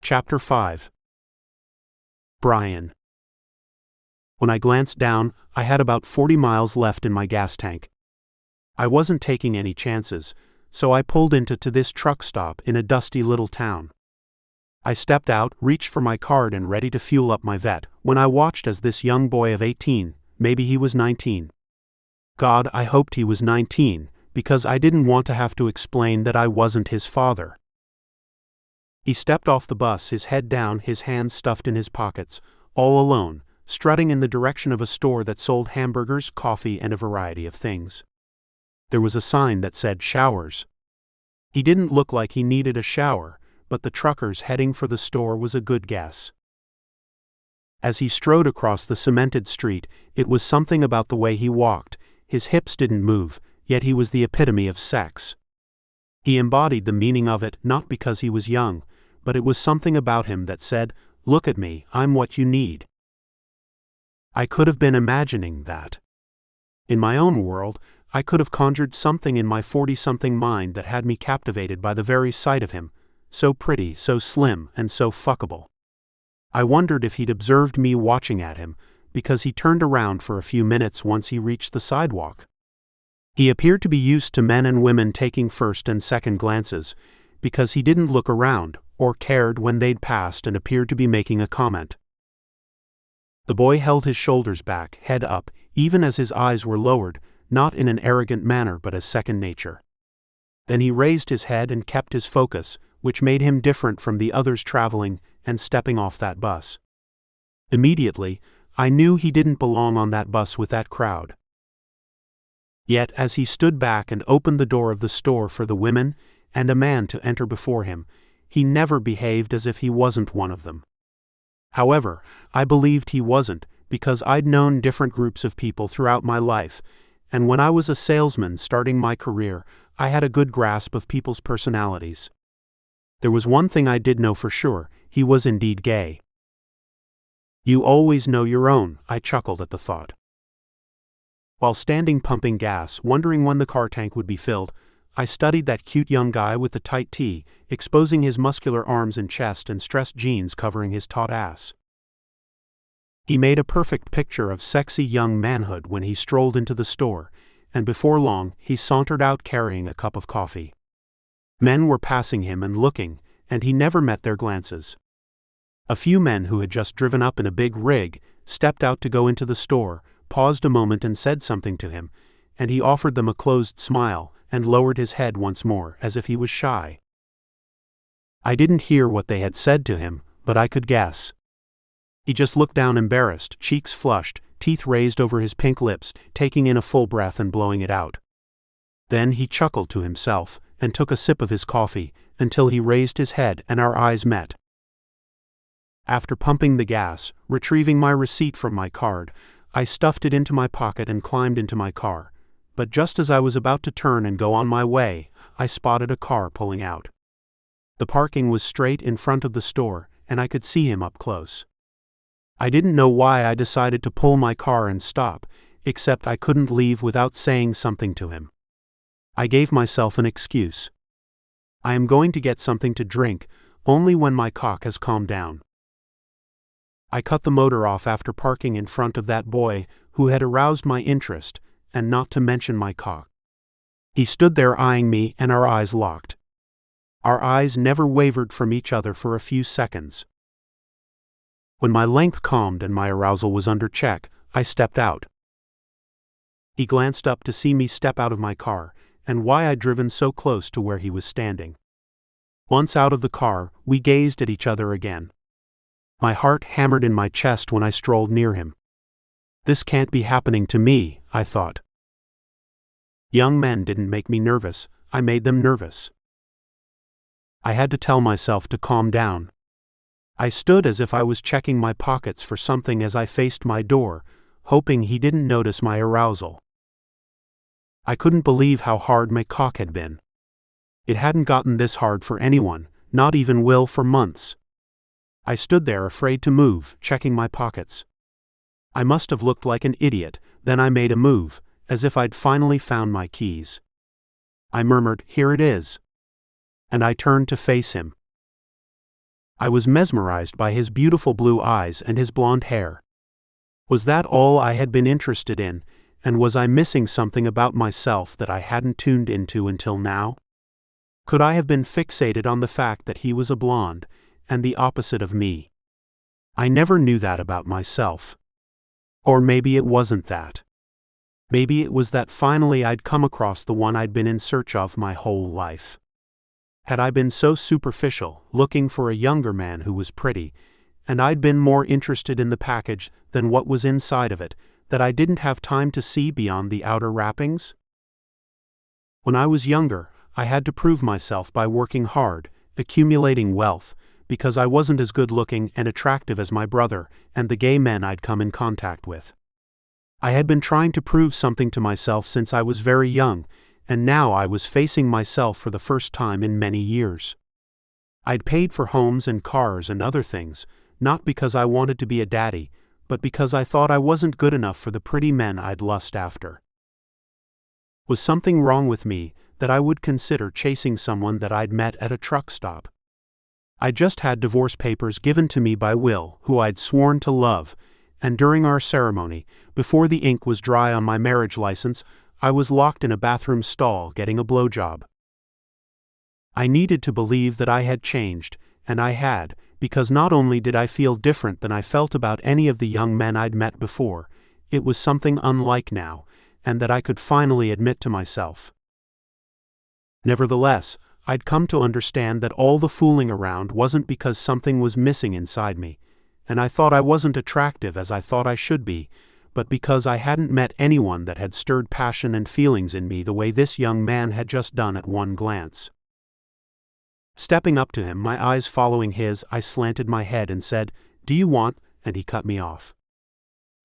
Chapter 5. Brian. When I glanced down, I had about 40 miles left in my gas tank. I wasn't taking any chances, so I pulled into this truck stop in a dusty little town. I stepped out, reached for my card and ready to fuel up my vet, when I watched as this young boy of 18, maybe he was 19. God, I hoped he was 19, because I didn't want to have to explain that I wasn't his father. He stepped off the bus, his head down, his hands stuffed in his pockets, all alone, strutting in the direction of a store that sold hamburgers, coffee, and a variety of things. There was a sign that said showers. He didn't look like he needed a shower, but the truckers heading for the store was a good guess. As he strode across the cemented street, it was something about the way he walked. His hips didn't move, yet he was the epitome of sex. He embodied the meaning of it, not because he was young, but it was something about him that said, "Look at me, I'm what you need." I could have been imagining that. In my own world, I could have conjured something in my 40-something mind that had me captivated by the very sight of him, so pretty, so slim, and so fuckable. I wondered if he'd observed me watching at him, because he turned around for a few minutes once he reached the sidewalk. He appeared to be used to men and women taking first and second glances, because he didn't look around, or cared when they'd passed and appeared to be making a comment. The boy held his shoulders back, head up, even as his eyes were lowered, not in an arrogant manner but as second nature. Then he raised his head and kept his focus, which made him different from the others traveling and stepping off that bus. Immediately, I knew he didn't belong on that bus with that crowd. Yet as he stood back and opened the door of the store for the women and a man to enter before him, he never behaved as if he wasn't one of them. However, I believed he wasn't, because I'd known different groups of people throughout my life, and when I was a salesman starting my career, I had a good grasp of people's personalities. There was one thing I did know for sure: he was indeed gay. You always know your own, I chuckled at the thought. While standing pumping gas, wondering when the car tank would be filled, I studied that cute young guy with the tight tee, exposing his muscular arms and chest and stressed jeans covering his taut ass. He made a perfect picture of sexy young manhood when he strolled into the store, and before long, he sauntered out carrying a cup of coffee. Men were passing him and looking, and he never met their glances. A few men who had just driven up in a big rig stepped out to go into the store, paused a moment and said something to him, and he offered them a closed smile and lowered his head once more as if he was shy. I didn't hear what they had said to him, but I could guess. He just looked down embarrassed, cheeks flushed, teeth raised over his pink lips, taking in a full breath and blowing it out. Then he chuckled to himself and took a sip of his coffee until he raised his head and our eyes met. After pumping the gas, retrieving my receipt from my card, I stuffed it into my pocket and climbed into my car. But just as I was about to turn and go on my way, I spotted a car pulling out. The parking was straight in front of the store, and I could see him up close. I didn't know why I decided to pull my car and stop, except I couldn't leave without saying something to him. I gave myself an excuse. I am going to get something to drink, only when my cock has calmed down. I cut the motor off after parking in front of that boy who had aroused my interest, and not to mention my cock. He stood there eyeing me and our eyes locked. Our eyes never wavered from each other for a few seconds. When my length calmed and my arousal was under check, I stepped out. He glanced up to see me step out of my car, and why I'd driven so close to where he was standing. Once out of the car, we gazed at each other again. My heart hammered in my chest when I strolled near him. This can't be happening to me, I thought. Young men didn't make me nervous, I made them nervous. I had to tell myself to calm down. I stood as if I was checking my pockets for something as I faced my door, hoping he didn't notice my arousal. I couldn't believe how hard my cock had been. It hadn't gotten this hard for anyone, not even Will, for months. I stood there afraid to move, checking my pockets. I must have looked like an idiot, then I made a move, as if I'd finally found my keys. I murmured, "Here it is." And I turned to face him. I was mesmerized by his beautiful blue eyes and his blonde hair. Was that all I had been interested in, and was I missing something about myself that I hadn't tuned into until now? Could I have been fixated on the fact that he was a blonde, and the opposite of me? I never knew that about myself. Or maybe it wasn't that. Maybe it was that finally I'd come across the one I'd been in search of my whole life. Had I been so superficial, looking for a younger man who was pretty, and I'd been more interested in the package than what was inside of it, that I didn't have time to see beyond the outer wrappings? When I was younger, I had to prove myself by working hard, accumulating wealth, because I wasn't as good-looking and attractive as my brother and the gay men I'd come in contact with. I had been trying to prove something to myself since I was very young, and now I was facing myself for the first time in many years. I'd paid for homes and cars and other things, not because I wanted to be a daddy, but because I thought I wasn't good enough for the pretty men I'd lust after. Was something wrong with me that I would consider chasing someone that I'd met at a truck stop? I just had divorce papers given to me by Will, who I'd sworn to love, and during our ceremony, before the ink was dry on my marriage license, I was locked in a bathroom stall getting a blowjob. I needed to believe that I had changed, and I had, because not only did I feel different than I felt about any of the young men I'd met before, it was something unlike now, and that I could finally admit to myself. Nevertheless, I'd come to understand that all the fooling around wasn't because something was missing inside me, and I thought I wasn't attractive as I thought I should be, but because I hadn't met anyone that had stirred passion and feelings in me the way this young man had just done at one glance. Stepping up to him, my eyes following his, I slanted my head and said, "Do you want?" and he cut me off.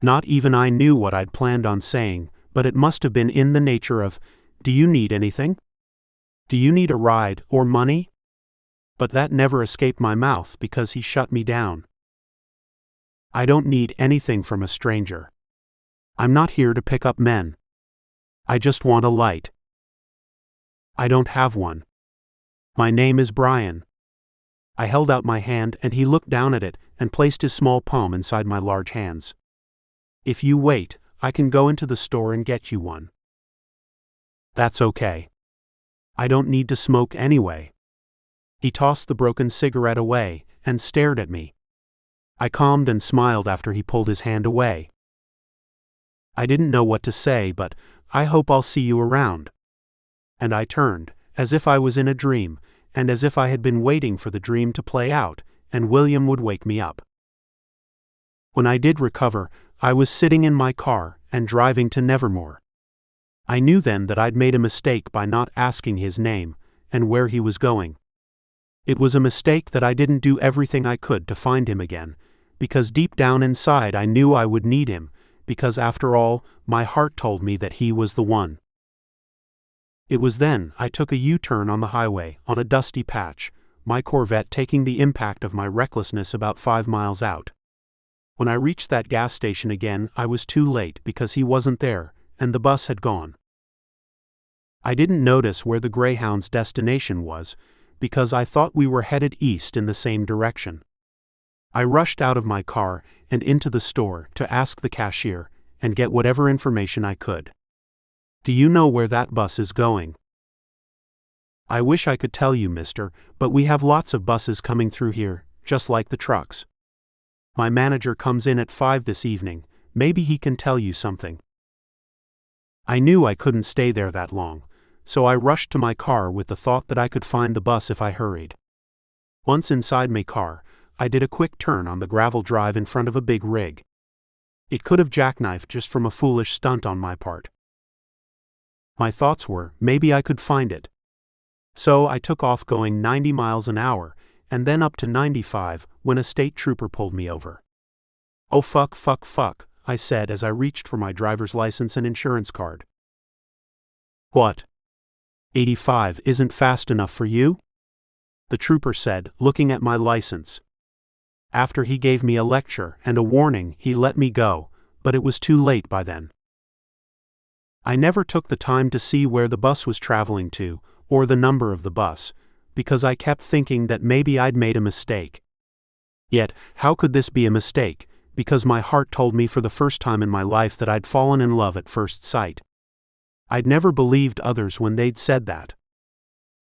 Not even I knew what I'd planned on saying, but it must have been in the nature of, "Do you need anything? Do you need a ride or money?" But that never escaped my mouth because he shut me down. I don't need anything from a stranger. I'm not here to pick up men. I just want a light. I don't have one. My name is Brian. I held out my hand and he looked down at it and placed his small palm inside my large hands. "If you wait, I can go into the store and get you one." "That's okay. I don't need to smoke anyway." He tossed the broken cigarette away and stared at me. I calmed and smiled after he pulled his hand away. I didn't know what to say, but "I hope I'll see you around." And I turned, as if I was in a dream, and as if I had been waiting for the dream to play out, and William would wake me up. When I did recover, I was sitting in my car and driving to Nevermore. I knew then that I'd made a mistake by not asking his name and where he was going. It was a mistake that I didn't do everything I could to find him again, because deep down inside I knew I would need him, because after all, my heart told me that he was the one. It was then I took a U-turn on the highway, on a dusty patch, my Corvette taking the impact of my recklessness about 5 miles out. When I reached that gas station again, I was too late because he wasn't there, and the bus had gone. I didn't notice where the Greyhound's destination was, because I thought we were headed east in the same direction. I rushed out of my car and into the store to ask the cashier and get whatever information I could. "Do you know where that bus is going?" "I wish I could tell you, mister, but we have lots of buses coming through here, just like the trucks. My manager comes in at 5 this evening, maybe he can tell you something." I knew I couldn't stay there that long, so I rushed to my car with the thought that I could find the bus if I hurried. Once inside my car, I did a quick turn on the gravel drive in front of a big rig. It could have jackknifed just from a foolish stunt on my part. My thoughts were, maybe I could find it. So I took off going 90 miles an hour, and then up to 95 when a state trooper pulled me over. "Oh fuck, I said as I reached for my driver's license and insurance card. "What? 85 isn't fast enough for you?" the trooper said, looking at my license. After he gave me a lecture and a warning, he let me go, but it was too late by then. I never took the time to see where the bus was traveling to, or the number of the bus, because I kept thinking that maybe I'd made a mistake. Yet, how could this be a mistake? Because my heart told me for the first time in my life that I'd fallen in love at first sight. I'd never believed others when they'd said that.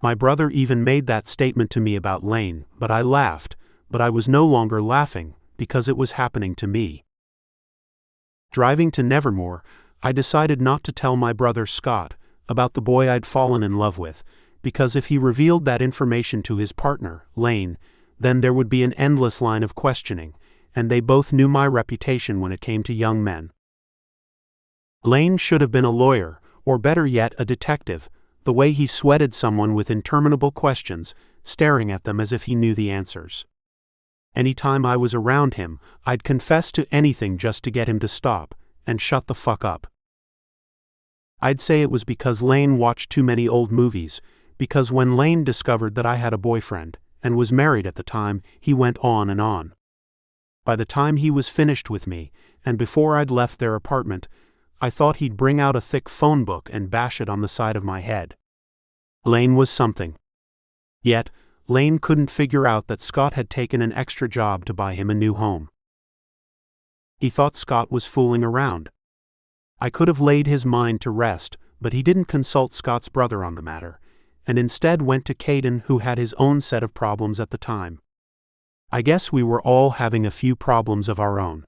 My brother even made that statement to me about Lane, but I laughed, but I was no longer laughing, because it was happening to me. Driving to Nevermore, I decided not to tell my brother Scott about the boy I'd fallen in love with, because if he revealed that information to his partner, Lane, then there would be an endless line of questioning, and they both knew my reputation when it came to young men. Lane should have been a lawyer, or better yet a detective, the way he sweated someone with interminable questions, staring at them as if he knew the answers. Any time I was around him, I'd confess to anything just to get him to stop, and shut the fuck up. I'd say it was because Lane watched too many old movies, because when Lane discovered that I had a boyfriend, and was married at the time, he went on and on. By the time he was finished with me, and before I'd left their apartment, I thought he'd bring out a thick phone book and bash it on the side of my head. Lane was something. Yet, Lane couldn't figure out that Scott had taken an extra job to buy him a new home. He thought Scott was fooling around. I could have laid his mind to rest, but he didn't consult Scott's brother on the matter, and instead went to Caden, who had his own set of problems at the time. I guess we were all having a few problems of our own.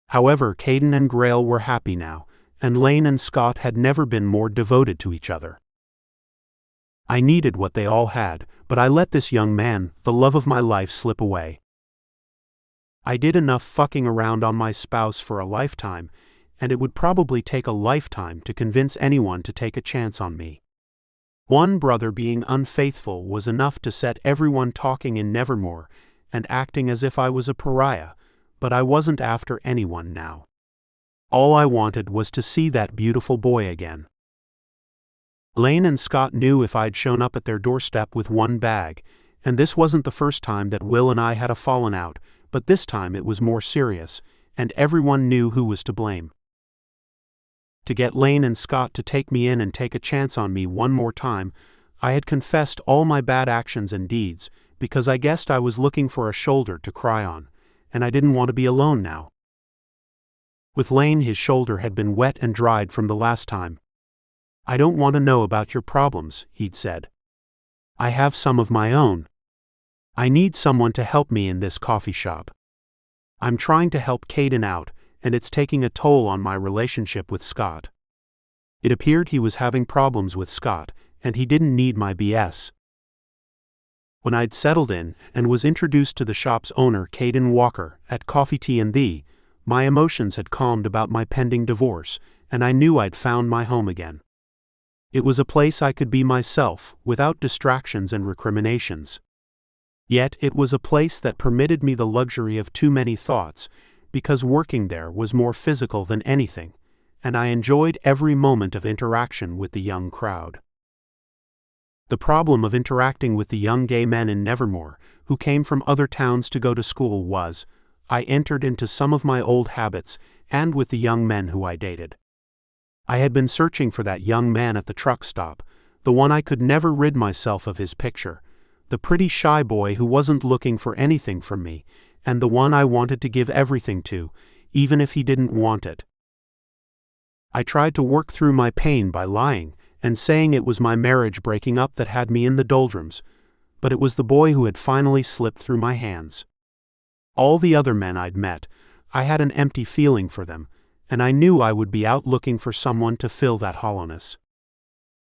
However, Caden and Grail were happy now, and Lane and Scott had never been more devoted to each other. I needed what they all had, but I let this young man, the love of my life, slip away. I did enough fucking around on my spouse for a lifetime, and it would probably take a lifetime to convince anyone to take a chance on me. One brother being unfaithful was enough to set everyone talking in Nevermore and acting as if I was a pariah, but I wasn't after anyone now. All I wanted was to see that beautiful boy again. Lane and Scott knew if I'd shown up at their doorstep with one bag, and this wasn't the first time that Will and I had a fallen out, but this time it was more serious, and everyone knew who was to blame. To get Lane and Scott to take me in and take a chance on me one more time, I had confessed all my bad actions and deeds, because I guessed I was looking for a shoulder to cry on, and I didn't want to be alone now. With Lane, his shoulder had been wet and dried from the last time. "I don't want to know about your problems," he'd said. "I have some of my own. I need someone to help me in this coffee shop. I'm trying to help Caden out, and it's taking a toll on my relationship with Scott." It appeared he was having problems with Scott, and he didn't need my BS. When I'd settled in and was introduced to the shop's owner, Caden Walker, at Coffee Tea and Thee, my emotions had calmed about my pending divorce, and I knew I'd found my home again. It was a place I could be myself, without distractions and recriminations. Yet it was a place that permitted me the luxury of too many thoughts, because working there was more physical than anything, and I enjoyed every moment of interaction with the young crowd. The problem of interacting with the young gay men in Nevermore, who came from other towns to go to school, was, I entered into some of my old habits, and with the young men who I dated. I had been searching for that young man at the truck stop, the one I could never rid myself of his picture, the pretty shy boy who wasn't looking for anything from me, and the one I wanted to give everything to, even if he didn't want it. I tried to work through my pain by lying, and saying it was my marriage breaking up that had me in the doldrums, but it was the boy who had finally slipped through my hands. All the other men I'd met, I had an empty feeling for them, and I knew I would be out looking for someone to fill that hollowness.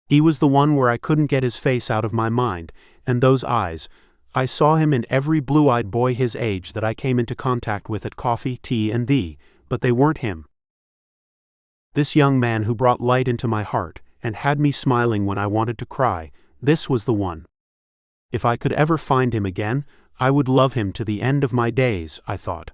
He was the one where I couldn't get his face out of my mind, and those eyes, I saw him in every blue-eyed boy his age that I came into contact with at Coffee, Tea and Thee, but they weren't him. This young man who brought light into my heart, and had me smiling when I wanted to cry, this was the one. If I could ever find him again, I would love him to the end of my days, I thought.